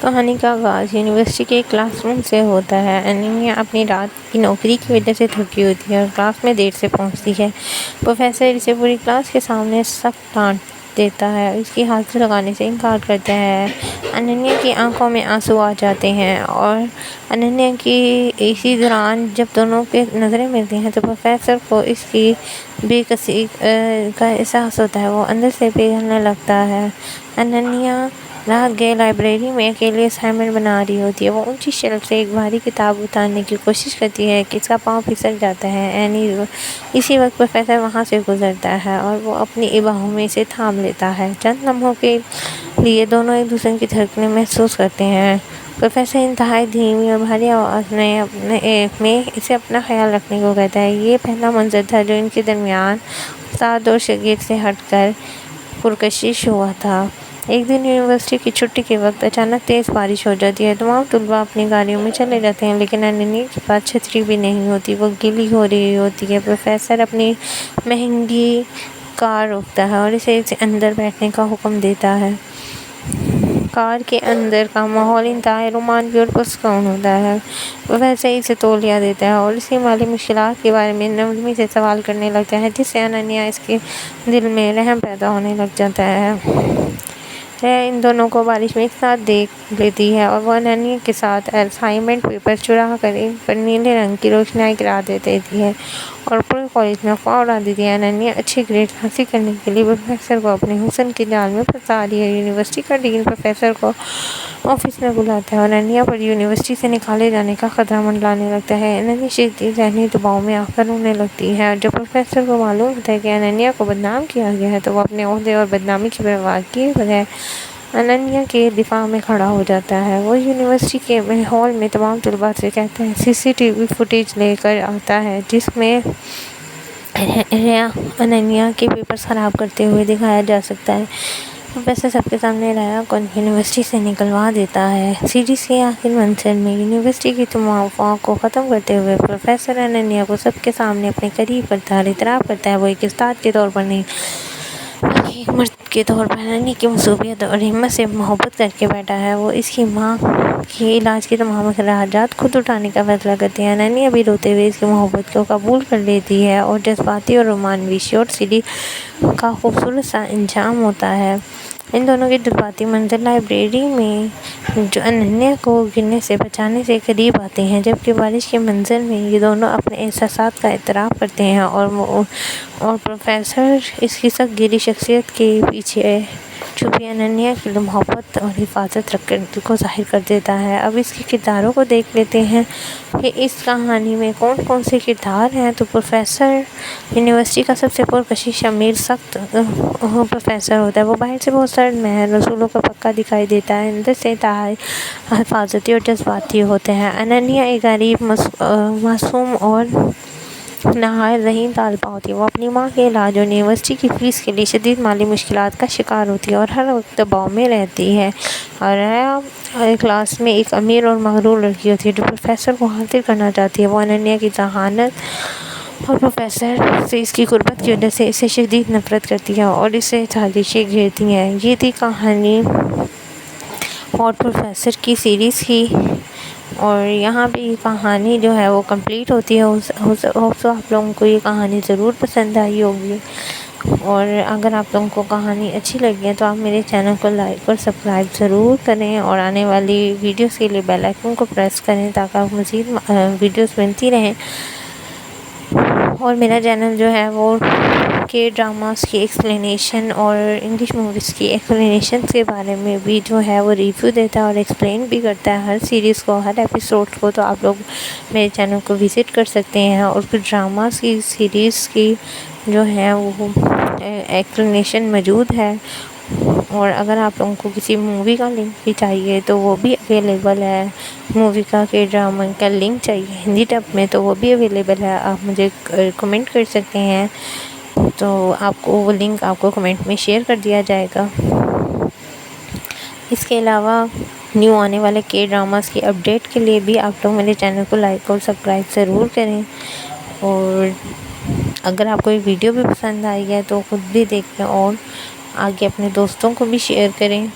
کہانی کا آغاز یونیورسٹی کے کلاس روم سے ہوتا ہے۔ اننیا اپنی رات کی نوکری کی وجہ سے تھکی ہوتی ہے اور کلاس میں دیر سے پہنچتی ہے۔ پروفیسر اسے پوری کلاس کے سامنے سخت ڈانٹ دیتا ہے اور اس کی حاضری لگانے سے انکار کرتا ہے۔ اننیا کی آنکھوں میں آنسو آ جاتے ہیں اور اننیا کی اسی دوران جب دونوں کی نظریں ملتی ہیں تو پروفیسر کو اس کی بے کسی کا احساس ہوتا ہے۔ وہ اندر سے پگھلنے لگتا ہے۔ اننیا رات گئے لائبریری میں اکیلے اسائنمنٹ بنا رہی ہوتی ہے۔ وہ اونچی شیلف سے ایک بھاری کتاب اتارنے کی کوشش کرتی ہے کہ اس کا پاؤں پھسل جاتا ہے۔ اسی وقت پروفیسر وہاں سے گزرتا ہے اور وہ اپنی باہوں میں اسے تھام لیتا ہے۔ چند لمحوں کے لیے دونوں ایک دوسرے کی دھڑکنیں محسوس کرتے ہیں۔ پروفیسر انتہائی دھیمی اور بھاری آواز میں اسے اپنا خیال رکھنے کو کہتا ہے۔ یہ پہلا منظر تھا جو ان کے درمیان استاد اور شاگرد سے ہٹ کر پرکشش ہوا تھا۔ ایک دن یونیورسٹی کی چھٹی کے وقت اچانک تیز بارش ہو جاتی ہے۔ تمام طلباء اپنی گاڑیوں میں چلے جاتے ہیں لیکن اننیا کے پاس چھتری بھی نہیں ہوتی۔ وہ گیلی ہو رہی ہوتی ہے۔ پروفیسر اپنی مہنگی کار روکتا ہے اور اسے اندر بیٹھنے کا حکم دیتا ہے۔ کار کے اندر کا ماحول انتہائی رومانوی اور پرسکون ہوتا ہے۔ پروفیسر اسے تولیہ دیتا ہے اور اس کی مالی مشکلات کے بارے میں نرمی سے سوال کرنے لگتا ہے جس سے اننیا اس کے دل میں رحم پیدا ہونے لگ جاتا ہے۔ ان دونوں کو بارش میں ایک ساتھ دیکھ لیتی ہے اور وہ اننیا کے ساتھ اسائنمنٹ پیپر چرا کر ان پر نیلے رنگ کی روشنائی گرا دیتی ہے اور پورے کالج میں افواہ اڑا دیتی ہے۔ اننیا اچھے گریڈ حاصل کرنے کے لیے پروفیسر کو اپنے حسن کے جال میں پھنسا رہی ہے۔ یونیورسٹی کا ڈین پروفیسر کو آفس میں بلاتا ہے اور اننیا پر یونیورسٹی سے نکالے جانے کا خطرہ منڈلانے لگتا ہے۔ اننیا شدید ذہنی دباؤ میں آ کر رونے لگتی ہے اور جب پروفیسر کو معلوم ہوتا ہے کہ اننیا کو بدنام کیا گیا ہے تو وہ اپنے عہدے اور بدنامی کی پرواہ کیے بغیر اننیا کے دفاع میں کھڑا ہو جاتا ہے۔ وہ یونیورسٹی کے ہال میں تمام طلباء سے کہتا ہے سی سی ٹی وی فوٹیج لے کر آتا ہے جس میں ریا اننیا کے پیپرز خراب کرتے ہوئے دکھایا جا سکتا ہے۔ پروفیسر سب کے سامنے ریا کو یونیورسٹی سے نکلوا دیتا ہے۔ سیریز کے آخری منظر میں یونیورسٹی کی تمام افواہوں کو ختم کرتے ہوئے پروفیسر اننیا کو سب کے سامنے اپنے قریب کرتا ہے اور اعتراف کرتا ہے وہ ایک استاد کے طور پر نہیں بلکہ ایک مرد کے طور پر اننیا کی موسومیت اور ہمت سے محبت کر کے بیٹھا ہے۔ وہ اس کی ماں کے علاج کے تمام اخراجات خود اٹھانے کا فیصلہ کرتے ہیں۔ اننیا بھی روتے ہوئے اس کی محبت کو قبول کر لیتی ہے اور جذباتی اور رومانوی شارٹ سیریز کا خوبصورت سا انجام ہوتا ہے۔ ان دونوں کے جذباتی منظر لائبریری میں جو اننیا کو گرنے سے بچانے سے قریب آتے ہیں جبکہ بارش کے منظر میں یہ دونوں اپنے احساسات کا اعتراف کرتے ہیں اور پروفیسر اس کی سخت گیلی شخصیت کے پیچھے چھپی اننیا کی محبت اور حفاظت کو ظاہر کر دیتا ہے۔ اب اس کے کرداروں کو دیکھ لیتے ہیں کہ اس کہانی میں کون کون سے کردار ہیں۔ تو پروفیسر یونیورسٹی کا سب سے پرکشش امیر سخت پروفیسر ہوتا ہے۔ وہ باہر سے بہت سرد مہر رسولوں کا پکا دکھائی دیتا ہے، اندر سے انتہائی حفاظتی اور جذباتی ہوتے ہیں۔ اننیا ایک غریب معصوم اور نہایت ذہین طالبہ ہوتی ہے۔ وہ اپنی ماں کے علاج اور یونیورسٹی کی فیس کے لیے شدید مالی مشکلات کا شکار ہوتی ہے اور ہر وقت دباؤ میں رہتی ہے۔ اور ریا کلاس میں ایک امیر اور مغرور لڑکی ہوتی ہے جو پروفیسر کو حاصل کرنا چاہتی ہے۔ وہ اننیا کی ذہانت اور پروفیسر سے اس کی قربت کی وجہ سے اسے شدید نفرت کرتی ہے اور اسے سازشیں گھیرتی ہیں۔ یہ تھی کہانی اور پروفیسر کی سیریز کی، اور یہاں پہ یہ کہانی جو ہے وہ کمپلیٹ ہوتی ہے۔ آپ لوگوں کو یہ کہانی ضرور پسند آئی ہوگی، اور اگر آپ لوگوں کو کہانی اچھی لگی ہے تو آپ میرے چینل کو لائک اور سبسکرائب ضرور کریں اور آنے والی ویڈیوز کے لیے بیل آئیکن کو پریس کریں تاکہ آپ مزید ویڈیوز ملتی رہیں۔ اور میرا چینل جو ہے وہ کے ڈراماز کی ایکسپلینیشن اور انگلش موویز کی ایکسپلینیشن کے بارے میں بھی جو ہے وہ ریویو دیتا ہے اور ایکسپلین بھی کرتا ہے ہر سیریز کو، ہر ایپیسوڈ کو۔ تو آپ لوگ میرے چینل کو وزٹ کر سکتے ہیں اور پھر ڈراماز کی سیریز کی جو ہے وہ ایکسپلینیشن موجود ہے۔ اور اگر آپ لوگوں کو کسی مووی کا لنک بھی چاہیے تو وہ بھی اویلیبل ہے۔ مووی کا کہ ڈرامہ کا لنک چاہیے ہندی ڈب میں تو وہ بھی اویلیبل ہے، آپ مجھے کمنٹ کر سکتے ہیں، تو آپ کو وہ لنک آپ کو کمنٹ میں شیئر کر دیا جائے گا۔ اس کے علاوہ نیو آنے والے کے ڈراماز کی اپڈیٹ کے لیے بھی آپ لوگ میرے چینل کو لائک اور سبسکرائب ضرور کریں، اور اگر آپ کو یہ ویڈیو بھی پسند آئی ہے تو خود بھی دیکھیں اور آگے اپنے دوستوں کو بھی شیئر کریں۔